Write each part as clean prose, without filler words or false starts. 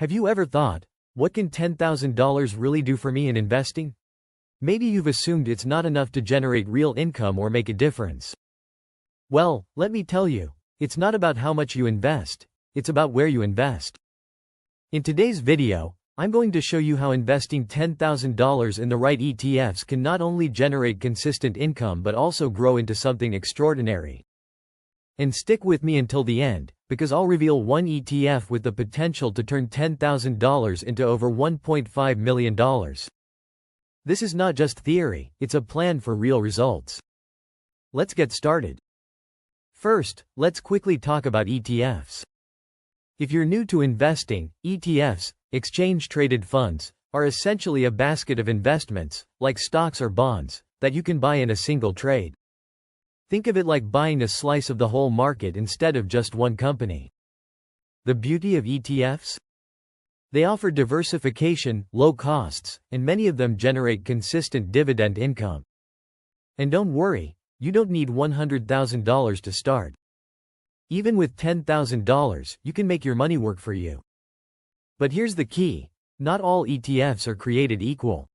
Have you ever thought, what can $10,000 really do for me in investing? Maybe you've assumed it's not enough to generate real income or make a difference. Well, let me tell you, it's not about how much you invest, it's about where you invest. In today's video, I'm going to show you how investing $10,000 in the right ETFs can not only generate consistent income but also grow into something extraordinary. And stick with me until the end, because I'll reveal one ETF with the potential to turn $10,000 into over $1.5 million. This is not just theory, it's a plan for real results. Let's get started. First, let's quickly talk about ETFs. If you're new to investing, ETFs, exchange-traded funds, are essentially a basket of investments, like stocks or bonds, that you can buy in a single trade. Think of it like buying a slice of the whole market instead of just one company. The beauty of ETFs? They offer diversification, low costs, and many of them generate consistent dividend income. And don't worry, you don't need $100,000 to start. Even with $10,000, you can make your money work for you. But here's the key: not all ETFs are created equal.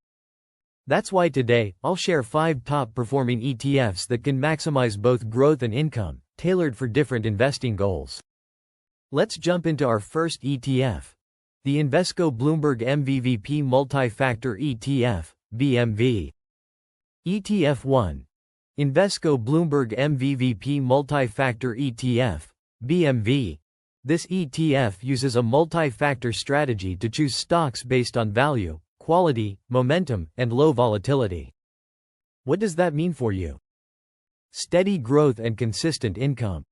That's why today, I'll share 5 top-performing ETFs that can maximize both growth and income, tailored for different investing goals. Let's jump into our first ETF, the Invesco Bloomberg MVVP Multi-Factor ETF, BMV. ETF 1. Invesco Bloomberg MVVP Multi-Factor ETF, BMV. This ETF uses a multi-factor strategy to choose stocks based on value, quality, momentum, and low volatility. What does that mean for you? Steady growth and consistent income.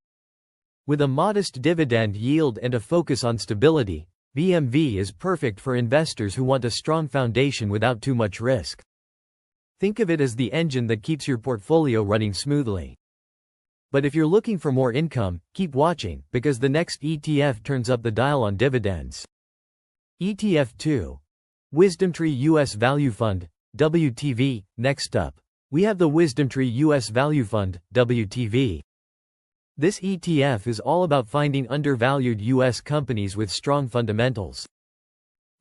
With a modest dividend yield and a focus on stability, BMV is perfect for investors who want a strong foundation without too much risk. Think of it as the engine that keeps your portfolio running smoothly. But if you're looking for more income, keep watching, because the next ETF turns up the dial on dividends. ETF 2. WisdomTree US Value Fund, WTV. Next up, we have the WisdomTree US Value Fund, WTV. This ETF is all about finding undervalued US companies with strong fundamentals.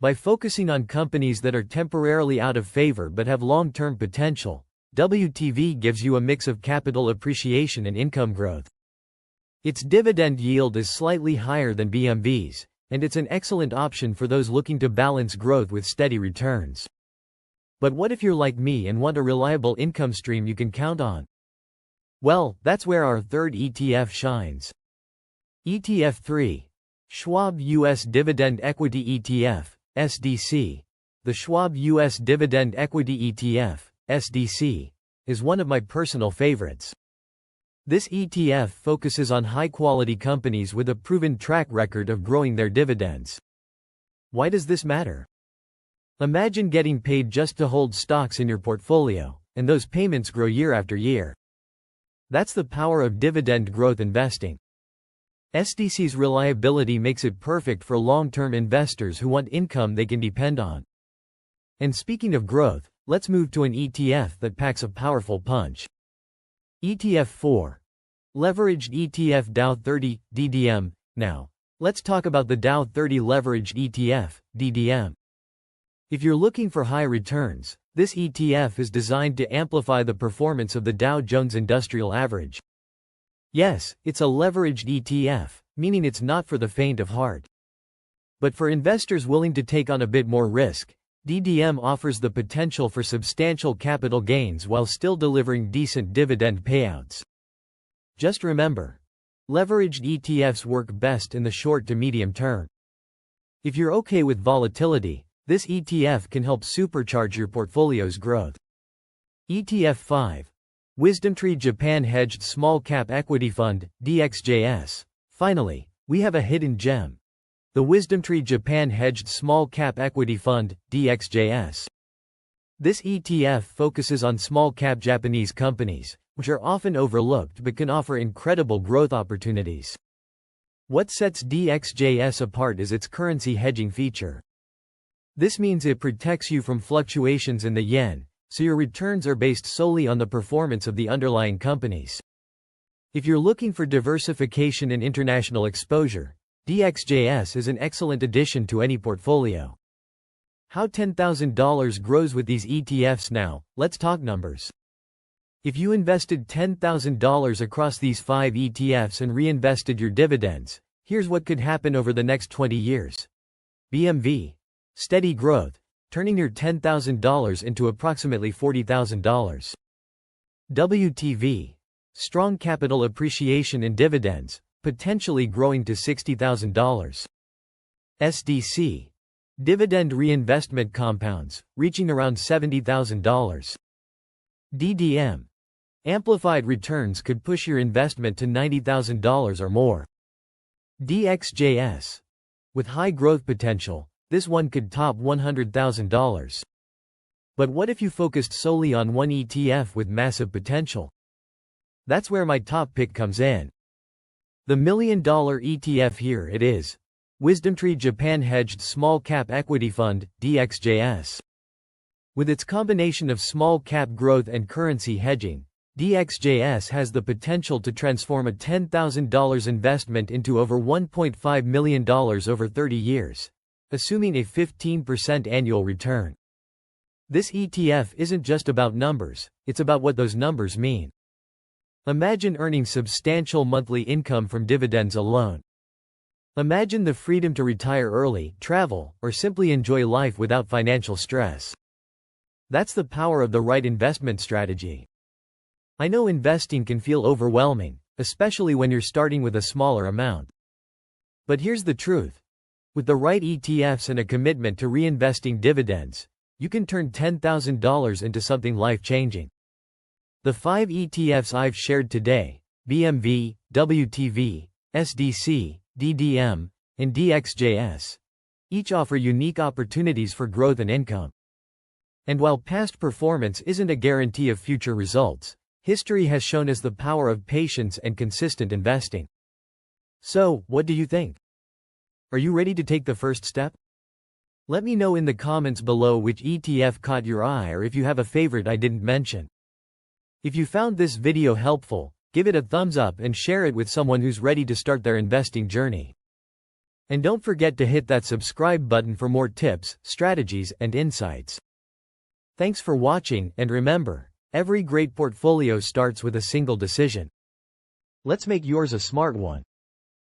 By focusing on companies that are temporarily out of favor but have long-term potential, WTV gives you a mix of capital appreciation and income growth. Its dividend yield is slightly higher than BMV's, and it's an excellent option for those looking to balance growth with steady returns. But what if you're like me and want a reliable income stream you can count on? Well, that's where our third ETF shines. ETF 3. Schwab US Dividend Equity ETF, SDC. The Schwab US Dividend Equity ETF, SDC, is one of my personal favorites. This ETF focuses on high-quality companies with a proven track record of growing their dividends. Why does this matter? Imagine getting paid just to hold stocks in your portfolio, and those payments grow year after year. That's the power of dividend growth investing. SDC's reliability makes it perfect for long-term investors who want income they can depend on. And speaking of growth, let's move to an ETF that packs a powerful punch. ETF 4. Leveraged ETF Dow 30, DDM. Now, let's talk about the Dow 30 Leveraged ETF, DDM. If you're looking for high returns, this ETF is designed to amplify the performance of the Dow Jones Industrial Average. Yes, it's a leveraged ETF, meaning it's not for the faint of heart. But for investors willing to take on a bit more risk, DDM offers the potential for substantial capital gains while still delivering decent dividend payouts. Just remember, leveraged ETFs work best in the short to medium term. If you're okay with volatility, this ETF can help supercharge your portfolio's growth. ETF 5. WisdomTree Japan Hedged Small Cap Equity Fund, DXJS. Finally, we have a hidden gem. The WisdomTree Japan Hedged Small Cap Equity Fund, DXJS. This ETF focuses on small-cap Japanese companies, which are often overlooked but can offer incredible growth opportunities. What sets DXJS apart is its currency hedging feature. This means it protects you from fluctuations in the yen, so your returns are based solely on the performance of the underlying companies. If you're looking for diversification and international exposure, DXJS is an excellent addition to any portfolio. How $10,000 grows with these ETFs now, let's talk numbers. If you invested $10,000 across these 5 ETFs and reinvested your dividends, here's what could happen over the next 20 years. BMV. Steady growth, turning your $10,000 into approximately $40,000. WTV. Strong capital appreciation in dividends, potentially growing to $60,000. SDC. Dividend reinvestment compounds, reaching around $70,000. DDM. Amplified returns could push your investment to $90,000 or more. DXJS. With high growth potential, this one could top $100,000. But what if you focused solely on one ETF with massive potential? That's where my top pick comes in. The $1 million ETF, here it is. WisdomTree Japan Hedged Small Cap Equity Fund, DXJS. With its combination of small cap growth and currency hedging, DXJS has the potential to transform a $10,000 investment into over $1.5 million over 30 years, assuming a 15% annual return. This ETF isn't just about numbers, it's about what those numbers mean. Imagine earning substantial monthly income from dividends alone. Imagine the freedom to retire early, travel, or simply enjoy life without financial stress. That's the power of the right investment strategy. I know investing can feel overwhelming, especially when you're starting with a smaller amount. But here's the truth. With the right ETFs and a commitment to reinvesting dividends, you can turn $10,000 into something life-changing. The 5 ETFs I've shared today, BMV, WTV, SDC, DDM, and DXJS, each offer unique opportunities for growth and income. And while past performance isn't a guarantee of future results, history has shown us the power of patience and consistent investing. So, what do you think? Are you ready to take the first step? Let me know in the comments below which ETF caught your eye or if you have a favorite I didn't mention. If you found this video helpful, give it a thumbs up and share it with someone who's ready to start their investing journey. And don't forget to hit that subscribe button for more tips, strategies, and insights. Thanks for watching, and remember, every great portfolio starts with a single decision. Let's make yours a smart one.